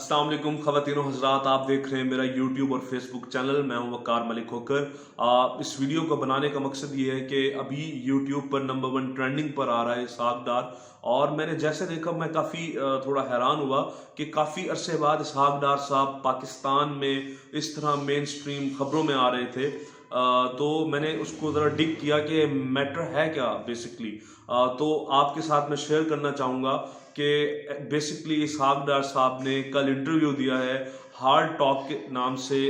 अस्सलाम वालेकुम ख़वातीन हज़रात, आप देख रहे हैं मेरा यूट्यूब और फेसबुक चैनल। मैं हूं वकार मलिक होकर। इस वीडियो को बनाने का मकसद ये है कि अभी यूट्यूब पर नंबर 1 ट्रेंडिंग पर आ रहा है इसहाक डार, और मैंने जैसे देखा मैं काफ़ी थोड़ा हैरान हुआ कि काफ़ी अरसे बाद इसहाक डार साहब पाकिस्तान में इस तरह मेन स्ट्रीम खबरों में आ रहे थे। तो मैंने उसको ज़रा डिग किया कि मैटर है क्या बेसिकली। तो आपके साथ मैं शेयर करना चाहूँगा कि बेसिकली इसहाक डार साहब ने कल इंटरव्यू दिया है हार्ड टॉक के नाम से।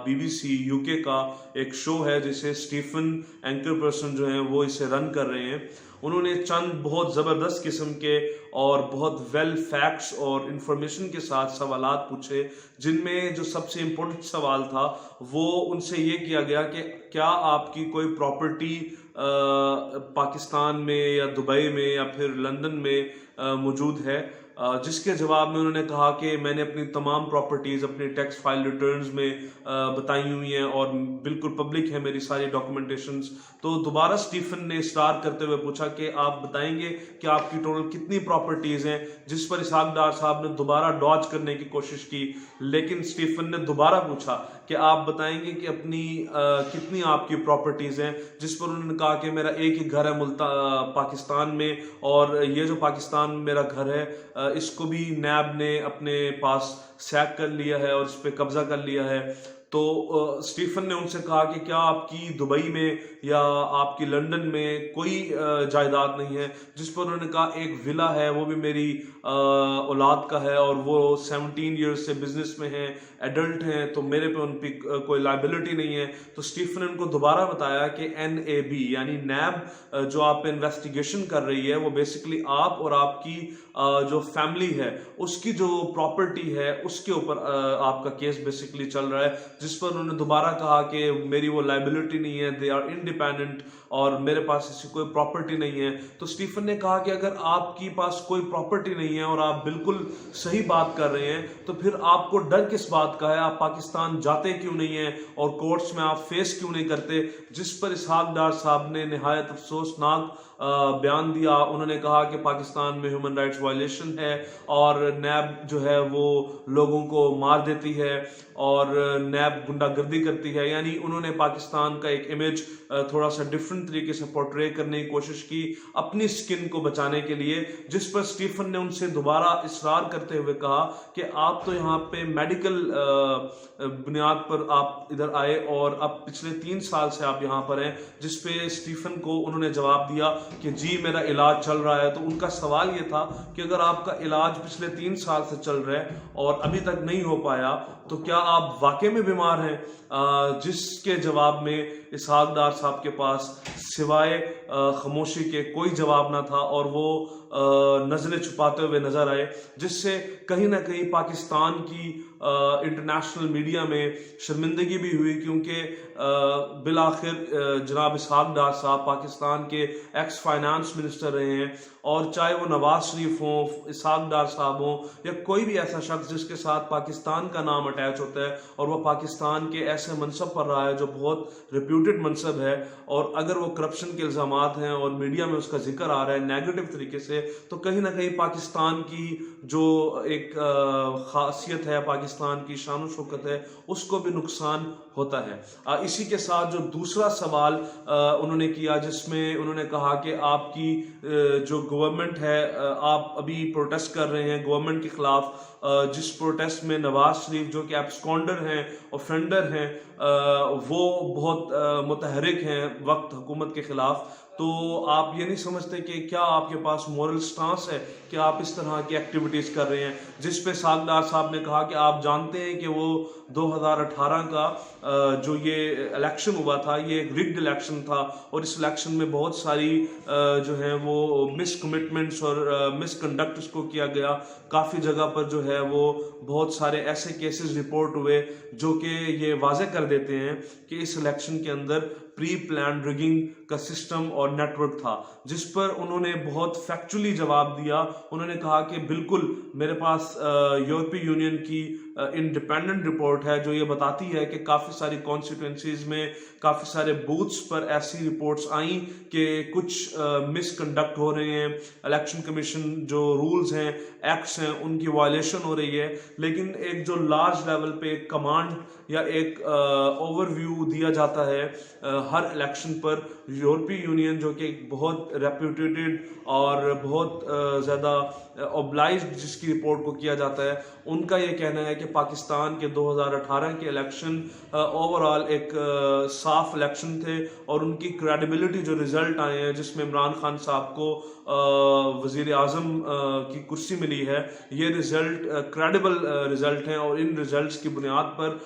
BBC UK का एक शो है जिसे स्टीफन एंकर पर्सन जो हैं वो इसे रन कर रहे हैं। उन्होंने चंद बहुत ज़बरदस्त किस्म के और बहुत वेल फैक्ट्स और इंफॉर्मेशन के साथ सवालात पूछे, जिनमें जो सबसे इम्पोर्टेंट सवाल था वो उनसे ये किया गया कि क्या आपकी कोई प्रॉपर्टी पाकिस्तान में या दुबई में या फिर लंदन में मौजूद है। जिसके जवाब में उन्होंने कहा कि मैंने अपनी तमाम प्रॉपर्टीज़ अपनी टैक्स फाइल रिटर्न्स में बताई हुई हैं और बिल्कुल पब्लिक है मेरी सारी डॉक्यूमेंटेशंस। तो दोबारा स्टीफन ने स्टार करते हुए पूछा कि आप बताएंगे कि आपकी टोटल कितनी प्रॉपर्टीज़ हैं, जिस पर इसहाक डार साहब ने दोबारा डॉज करने की कोशिश की। लेकिन स्टीफन ने दोबारा पूछा कि आप बताएंगे कि अपनी कितनी आपकी प्रॉपर्टीज़ हैं, जिस पर उन्होंने कहा कि मेरा एक ही घर है पाकिस्तान में, और ये जो पाकिस्तान में मेरा घर है इसको भी नैब ने अपने पास सैक कर लिया है और इस पर कब्जा कर लिया है। तो स्टीफन ने उनसे कहा कि क्या आपकी दुबई में या आपकी लंदन में कोई जायदाद नहीं है, जिस पर उन्होंने कहा एक विला है, वो भी मेरी औलाद का है और वो 17 ईयर्स से बिजनेस में हैं, एडल्ट हैं, तो मेरे पे उन पर कोई लाइबिलिटी नहीं है। तो स्टीफन ने उनको दोबारा बताया कि NAB यानी नैब जो आप पे इन्वेस्टिगेशन कर रही है वो बेसिकली आप और आपकी जो फैमिली है उसकी जो प्रॉपर्टी है उसके ऊपर आपका केस बेसिकली चल रहा है, जिस पर उन्होंने दोबारा कहा कि मेरी वो लाइबिलिटी नहीं है, दे आर इंडिपेंडेंट और मेरे पास ऐसी कोई प्रॉपर्टी नहीं है। तो स्टीफन ने कहा कि अगर आपकी पास कोई प्रॉपर्टी नहीं है और आप बिल्कुल सही बात कर रहे हैं तो फिर आपको डर किस बात का है, आप पाकिस्तान जाते क्यों नहीं हैं और कोर्ट्स में आप फेस क्यों नहीं करते। जिस पर इसहाक डार साहब ने निहायत अफसोसनाक बयान दिया। उन्होंने कहा कि पाकिस्तान में ह्यूमन राइट्स वायलेशन है और नैब जो है वो लोगों को मार देती है और नैब गुंडागर्दी करती है। यानी उन्होंने पाकिस्तान का एक इमेज थोड़ा सा डिफरेंट तरीके से पोर्ट्रे करने की कोशिश की अपनी स्किन को बचाने के लिए, जिस पर स्टीफन ने उनसे दोबारा इसरार करते हुए कहा कि आप तो यहाँ पे मेडिकल बुनियाद पर आप इधर आए और अब पिछले 3 साल से आप यहाँ पर हैं। जिस पे स्टीफन को उन्होंने जवाब दिया कि जी मेरा इलाज चल रहा है। तो उनका सवाल ये था कि अगर आपका इलाज पिछले 3 साल से चल रहा है और अभी तक नहीं हो पाया तो क्या आप वाकई में बीमार हैं। जिसके जवाब में इसहाक डार साहब के पास सिवाय खामोशी के कोई जवाब ना था और वो नज़रें छुपाते हुए नजर आए, जिससे कहीं ना कहीं पाकिस्तान की इंटरनेशनल मीडिया में शर्मिंदगी भी हुई, क्योंकि बिलाखिर जनाब इसहाक डार साहब पाकिस्तान के एक्स फाइनेंस मिनिस्टर रहे हैं, और चाहे वो नवाज शरीफ हो, इसहाक डार साहब हो या कोई भी ऐसा शख्स जिसके साथ पाकिस्तान का नाम अटैच होता है और वो पाकिस्तान के ऐसे मनसब पर रहा है जो बहुत रिप्यूटेड मनसब है, और अगर वो करप्शन के इल्ज़ामात हैं और मीडिया में उसका जिक्र आ रहा है नेगेटिव तरीके से, तो कहीं ना कहीं पाकिस्तान की जो एक खासियत है, पाकिस्तान की शान शौकत है, उसको भी नुकसान होता है। इसी के साथ जो दूसरा सवाल उन्होंने किया, जिसमें उन्होंने कहा कि आपकी जो गवर्नमेंट है, आप अभी प्रोटेस्ट कर रहे हैं गवर्नमेंट के खिलाफ, जिस प्रोटेस्ट में नवाज शरीफ जो कि एब्सकॉन्डर हैं, ऑफेंडर हैं, वो बहुत मुतहरिक हैं वक्त हुकूमत के खिलाफ। तो आप ये नहीं समझते कि क्या आपके पास मॉरल स्टांस है कि आप इस तरह की एक्टिविटीज़ कर रहे हैं। जिस पे इसहाक डार साहब ने कहा कि आप जानते हैं कि वो 2018 का जो ये इलेक्शन हुआ था ये एक रिग्ड इलेक्शन था, और इस इलेक्शन में बहुत सारी जो है वो मिसकमिटमेंट्स और मिसकंडक्ट उसको किया गया। काफ़ी जगह पर जो है वो बहुत सारे ऐसे केसेस रिपोर्ट हुए जो कि ये वाज़े कर देते हैं कि इस इलेक्शन के अंदर प्री प्लान रिगिंग का सिस्टम और नेटवर्क था। जिस पर उन्होंने बहुत फैक्चुअली जवाब दिया। उन्होंने कहा कि बिल्कुल मेरे पास यूरोपीय यूनियन की इंडिपेंडेंट रिपोर्ट है जो ये बताती है कि काफ़ी सारी कॉन्स्टिट्यूंसीज में काफ़ी सारे बूथ्स पर ऐसी रिपोर्ट्स आई कि कुछ मिसकंडक्ट हो रहे हैं, इलेक्शन कमीशन जो रूल्स हैं, एक्ट्स हैं, उनकी वायलेशन हो रही है। लेकिन एक जो लार्ज लेवल पे कमांड या एक ओवरव्यू दिया जाता है हर इलेक्शन पर, यूरोपीय यूनियन जो कि एक बहुत रेप्यूटेड और बहुत ज़्यादा ऑब्लाइज्ड जिसकी रिपोर्ट को किया जाता है, उनका ये कहना है कि पाकिस्तान के 2018 के इलेक्शन ओवरऑल एक साफ इलेक्शन थे और उनकी क्रेडिबिलिटी जो रिजल्ट आए हैं जिसमें इमरान खान साहब को वज़ीर आज़म की कुर्सी मिली है, ये रिजल्ट क्रेडिबल रिजल्ट हैं और इन रिजल्ट्स की बुनियाद पर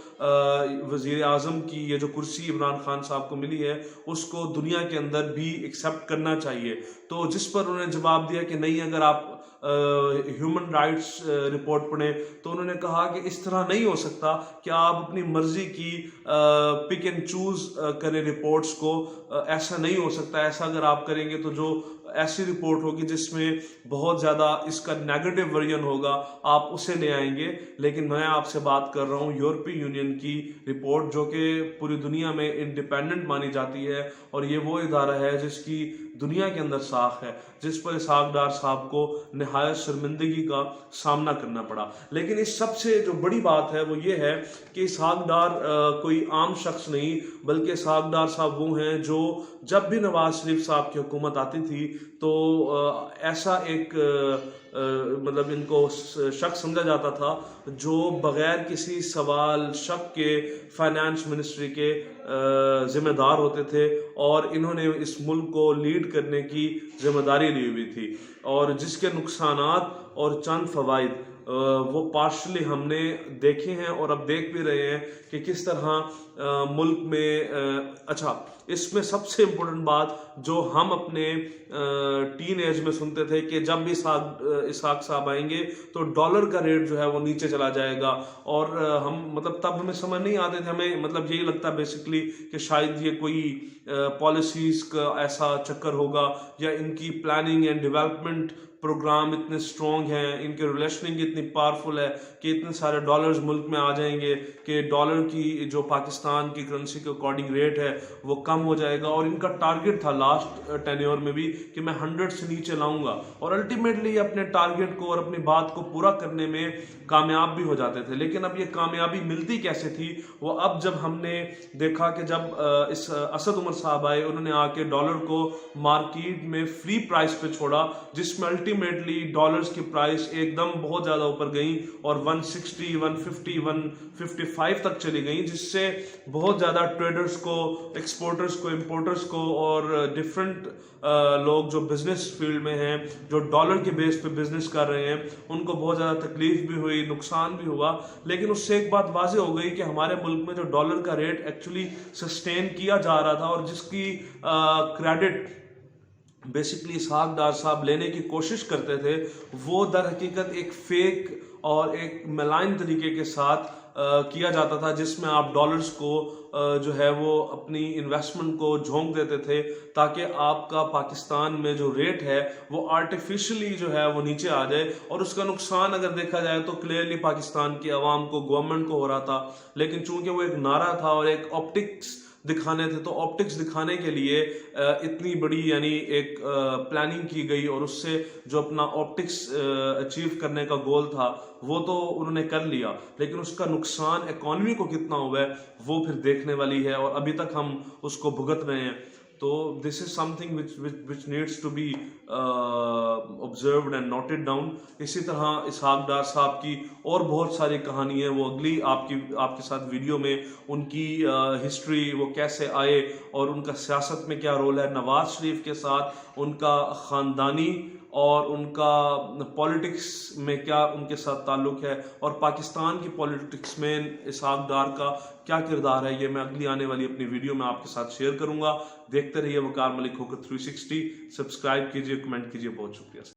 वज़ीर आज़म की ये जो कुर्सी इमरान खान साहब को मिली है उसको दुनिया के अंदर भी एक्सेप्ट करना चाहिए। तो जिस पर उन्होंने जवाब दिया कि नहीं, अगर आप ह्यूमन राइट्स रिपोर्ट पढ़ें तो उन्होंने कहा कि इस तरह नहीं हो सकता कि आप अपनी मर्जी की पिक एंड चूज करें रिपोर्ट्स को, ऐसा नहीं हो सकता। ऐसा अगर आप करेंगे तो जो ऐसी रिपोर्ट होगी जिसमें बहुत ज़्यादा इसका नेगेटिव वर्जन होगा, आप उसे ले आएंगे। लेकिन मैं आपसे बात कर रहा हूँ यूरोपीय यूनियन की रिपोर्ट जो कि पूरी दुनिया में इंडिपेंडेंट मानी जाती है और ये वो इदारा है जिसकी दुनिया के अंदर साख है, जिस पर इसहाक डार साहब को निहायत शर्मिंदगी का सामना करना पड़ा। लेकिन इस सबसे जो बड़ी बात है वो ये है कि इसहाक डार कोई आम शख्स नहीं, बल्कि इसहाक डार साहब वो हैं जो जब भी नवाज शरीफ साहब की हुकूमत आती थी तो ऐसा एक मतलब इनको शख्स समझा जाता था जो बगैर किसी सवाल शक के फाइनेंस मिनिस्ट्री के जिम्मेदार होते थे और इन्होंने इस मुल्क को लीड करने की जिम्मेदारी ली हुई थी और जिसके नुकसानात और चंद फवाइद वो पार्शली हमने देखे हैं और अब देख भी रहे हैं कि किस तरह मुल्क में अच्छा, इसमें सबसे इम्पोर्टेंट बात जो हम अपने टीन एज में सुनते थे कि जब भी इसहाक साहब आएंगे तो डॉलर का रेट जो है वो नीचे चला जाएगा और हम मतलब तब हमें समझ नहीं आते थे, हमें मतलब यही लगता बेसिकली कि शायद ये कोई पॉलिसीज का ऐसा चक्कर होगा या इनकी प्लानिंग एंड डेवलपमेंट प्रोग्राम इतने स्ट्रॉन्ग हैं, इनके रिलेशनिंग इतनी पावरफुल है कि इतने सारे डॉलर्स मुल्क में आ जाएंगे कि डॉलर की जो पाकिस्तान की करेंसी के अकॉर्डिंग रेट है वो कम हो जाएगा। और इनका टारगेट था लास्ट टेन्योर में भी कि मैं 100 से नीचे लाऊंगा और अल्टीमेटली अपने टारगेट को और अपनी बात को पूरा करने में कामयाब भी हो जाते थे। लेकिन अब ये कामयाबी मिलती कैसे थी, वो अब जब हमने देखा कि जब इस असद उमर साहब आए, उन्होंने आके डॉलर को मार्केट में फ्री प्राइस पे छोड़ा जिसमें अल्टीमेटली डॉलर्स की प्राइस एकदम बहुत ज़्यादा ऊपर गई और 160, 150, 155 तक चली गई, जिससे बहुत ज़्यादा ट्रेडर्स को, एक्सपोर्टर्स को, इंपोर्टर्स को और डिफरेंट लोग जो बिजनेस फील्ड में हैं, जो डॉलर के बेस पे बिजनेस कर रहे हैं, उनको बहुत ज़्यादा तकलीफ भी हुई, नुकसान भी हुआ। लेकिन उससे एक बात वाज़ेह हो गई कि हमारे मुल्क में जो डॉलर का रेट एक्चुअली सस्टेन किया जा रहा था और जिसकी क्रेडिट बेसिकली इसहाक डार साहब लेने की कोशिश करते थे, वो दर हकीकत एक फेक और एक मलाइन तरीके के साथ किया जाता था जिसमें आप डॉलर्स को जो है वो अपनी इन्वेस्टमेंट को झोंक देते थे ताकि आपका पाकिस्तान में जो रेट है वो आर्टिफिशियली जो है वो नीचे आ जाए। और उसका नुकसान अगर देखा जाए तो क्लियरली पाकिस्तान की आवाम को, गवर्नमेंट को हो रहा था। लेकिन चूंकि वो एक नारा था और एक ऑप्टिक्स दिखाने थे, तो ऑप्टिक्स दिखाने के लिए इतनी बड़ी यानी एक प्लानिंग की गई और उससे जो अपना ऑप्टिक्स अचीव करने का गोल था वो तो उन्होंने कर लिया, लेकिन उसका नुकसान इकॉनमी को कितना हुआ है वो फिर देखने वाली है और अभी तक हम उसको भुगत रहे हैं। तो this is something which needs to be observed and noted down. इसी तरह इसहाक डार साहब की और बहुत सारी कहानी है, वो अगली आपके साथ वीडियो में उनकी हिस्ट्री, वो कैसे आए और उनका सियासत में क्या रोल है, नवाज शरीफ के साथ उनका ख़ानदानी और उनका पॉलिटिक्स में क्या उनके साथ ताल्लुक़ है और पाकिस्तान की पॉलिटिक्स में इसहाक डार का क्या किरदार है, ये मैं अगली आने वाली अपनी वीडियो में आपके साथ शेयर करूंगा। देखते रहिए वकार मलिक होकर 360, सब्सक्राइब कीजिए, कमेंट कीजिए। बहुत शुक्रिया।